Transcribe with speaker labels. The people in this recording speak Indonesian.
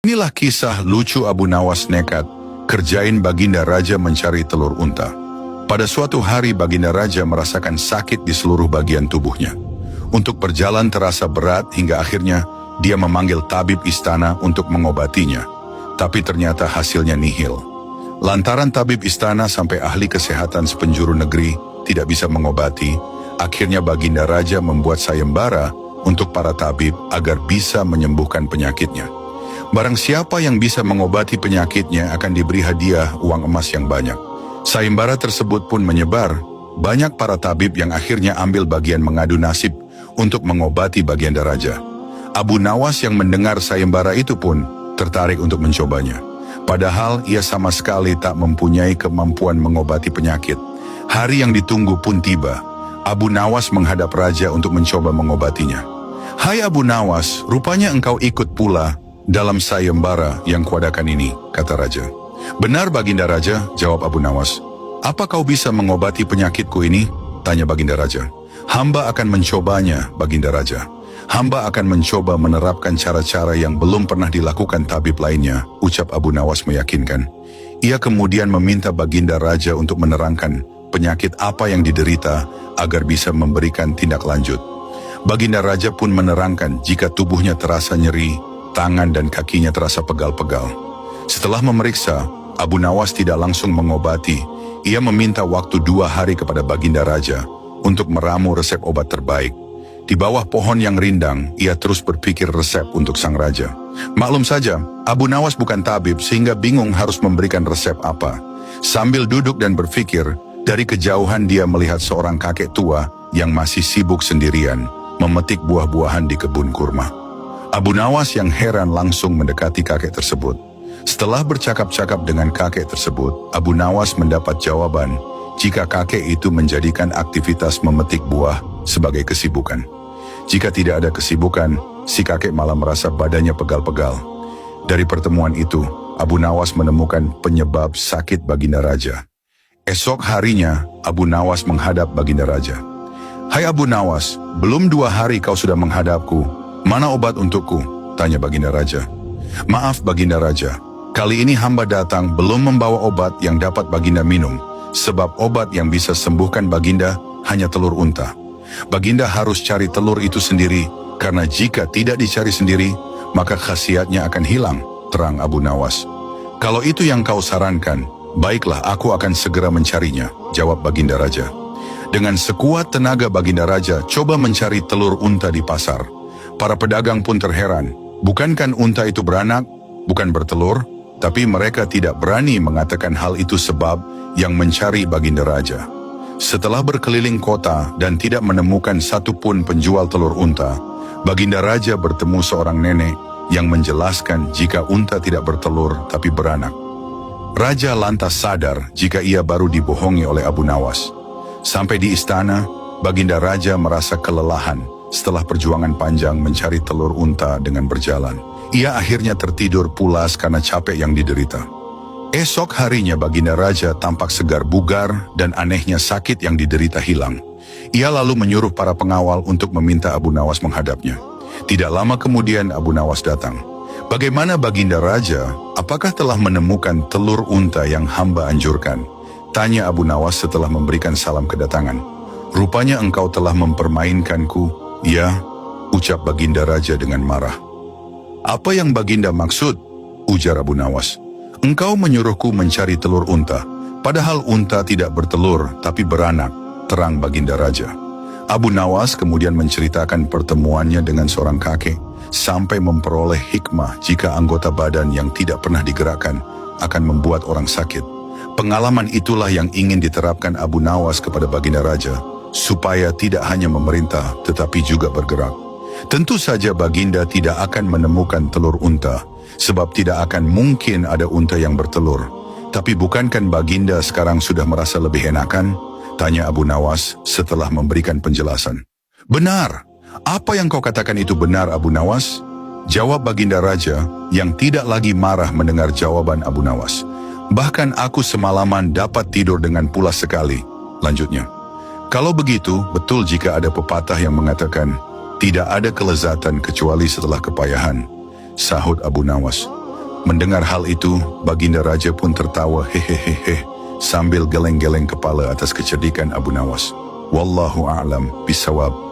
Speaker 1: Inilah kisah lucu Abu Nawas nekat kerjain Baginda Raja mencari telur unta. Pada suatu hari Baginda Raja merasakan sakit di seluruh bagian tubuhnya. Untuk berjalan terasa berat hingga akhirnya dia memanggil tabib istana untuk mengobatinya. Tapi ternyata hasilnya nihil. Lantaran tabib istana sampai ahli kesehatan sepenjuru negeri tidak bisa mengobati, akhirnya Baginda Raja membuat sayembara untuk para tabib agar bisa menyembuhkan penyakitnya. Barang siapa yang bisa mengobati penyakitnya akan diberi hadiah uang emas yang banyak. Sayembara tersebut pun menyebar. Banyak para tabib yang akhirnya ambil bagian mengadu nasib untuk mengobati Baginda Raja. Abu Nawas yang mendengar sayembara itu pun tertarik untuk mencobanya. Padahal ia sama sekali tak mempunyai kemampuan mengobati penyakit. Hari yang ditunggu pun tiba. Abu Nawas menghadap Raja untuk mencoba mengobatinya. "Hai Abu Nawas, rupanya engkau ikut pula dalam sayembara yang kuadakan ini," kata Raja. "Benar Baginda Raja," jawab Abu Nawas. "Apa kau bisa mengobati penyakitku ini?" tanya Baginda Raja. "Hamba akan mencobanya, Baginda Raja. Hamba akan mencoba menerapkan cara-cara yang belum pernah dilakukan tabib lainnya," ucap Abu Nawas meyakinkan. Ia kemudian meminta Baginda Raja untuk menerangkan penyakit apa yang diderita agar bisa memberikan tindak lanjut. Baginda Raja pun menerangkan jika tubuhnya terasa nyeri, tangan dan kakinya terasa pegal-pegal. Setelah memeriksa, Abu Nawas tidak langsung mengobati. Ia meminta waktu 2 hari kepada Baginda Raja untuk meramu resep obat terbaik. Di bawah pohon yang rindang, ia terus berpikir resep untuk sang raja. Maklum saja, Abu Nawas bukan tabib sehingga bingung harus memberikan resep apa. Sambil duduk dan berpikir, dari kejauhan dia melihat seorang kakek tua yang masih sibuk sendirian memetik buah-buahan di kebun kurma. Abu Nawas yang heran langsung mendekati kakek tersebut. Setelah bercakap-cakap dengan kakek tersebut, Abu Nawas mendapat jawaban jika kakek itu menjadikan aktivitas memetik buah sebagai kesibukan. Jika tidak ada kesibukan, si kakek malah merasa badannya pegal-pegal. Dari pertemuan itu, Abu Nawas menemukan penyebab sakit Baginda Raja. Esok harinya, Abu Nawas menghadap Baginda Raja. "Hai Abu Nawas, belum 2 hari kau sudah menghadapku. Mana obat untukku?" tanya Baginda Raja. "Maaf Baginda Raja, kali ini hamba datang belum membawa obat yang dapat Baginda minum, sebab obat yang bisa sembuhkan Baginda hanya telur unta. Baginda harus cari telur itu sendiri, karena jika tidak dicari sendiri, maka khasiatnya akan hilang," terang Abu Nawas. "Kalau itu yang kau sarankan, baiklah aku akan segera mencarinya," jawab Baginda Raja. Dengan sekuat tenaga Baginda Raja coba mencari telur unta di pasar. Para pedagang pun terheran, bukankah unta itu beranak, bukan bertelur? Tapi mereka tidak berani mengatakan hal itu sebab yang mencari Baginda Raja. Setelah berkeliling kota dan tidak menemukan satupun penjual telur unta, Baginda Raja bertemu seorang nenek yang menjelaskan jika unta tidak bertelur tapi beranak. Raja lantas sadar jika ia baru dibohongi oleh Abu Nawas. Sampai di istana, Baginda Raja merasa kelelahan setelah perjuangan panjang mencari telur unta dengan berjalan. Ia akhirnya tertidur pulas karena capek yang diderita. Esok harinya Baginda Raja tampak segar bugar dan anehnya sakit yang diderita hilang. Ia lalu menyuruh para pengawal untuk meminta Abu Nawas menghadapnya. Tidak lama kemudian Abu Nawas datang. "Bagaimana Baginda Raja? Apakah telah menemukan telur unta yang hamba anjurkan?" tanya Abu Nawas setelah memberikan salam kedatangan. "Rupanya engkau telah mempermainkanku." "Ya," ucap Baginda Raja dengan marah. "Apa yang Baginda maksud?" ujar Abu Nawas. "Engkau menyuruhku mencari telur unta, padahal unta tidak bertelur tapi beranak," terang Baginda Raja. Abu Nawas kemudian menceritakan pertemuannya dengan seorang kakek, sampai memperoleh hikmah jika anggota badan yang tidak pernah digerakkan akan membuat orang sakit. Pengalaman itulah yang ingin diterapkan Abu Nawas kepada Baginda Raja, supaya tidak hanya memerintah tetapi juga bergerak. Tentu saja Baginda tidak akan menemukan telur unta, sebab tidak akan mungkin ada unta yang bertelur. Tapi bukankah Baginda sekarang sudah merasa lebih enakan? Tanya Abu Nawas setelah memberikan penjelasan. "Benar, apa yang kau katakan itu benar Abu Nawas?" jawab Baginda Raja yang tidak lagi marah mendengar jawaban Abu Nawas. "Bahkan aku semalaman dapat tidur dengan pulas sekali," lanjutnya. "Kalau begitu, betul jika ada pepatah yang mengatakan, tidak ada kelezatan kecuali setelah kepayahan," sahut Abu Nawas. Mendengar hal itu, Baginda Raja pun tertawa hehehehe sambil geleng-geleng kepala atas kecerdikan Abu Nawas. Wallahu a'lam bisawab.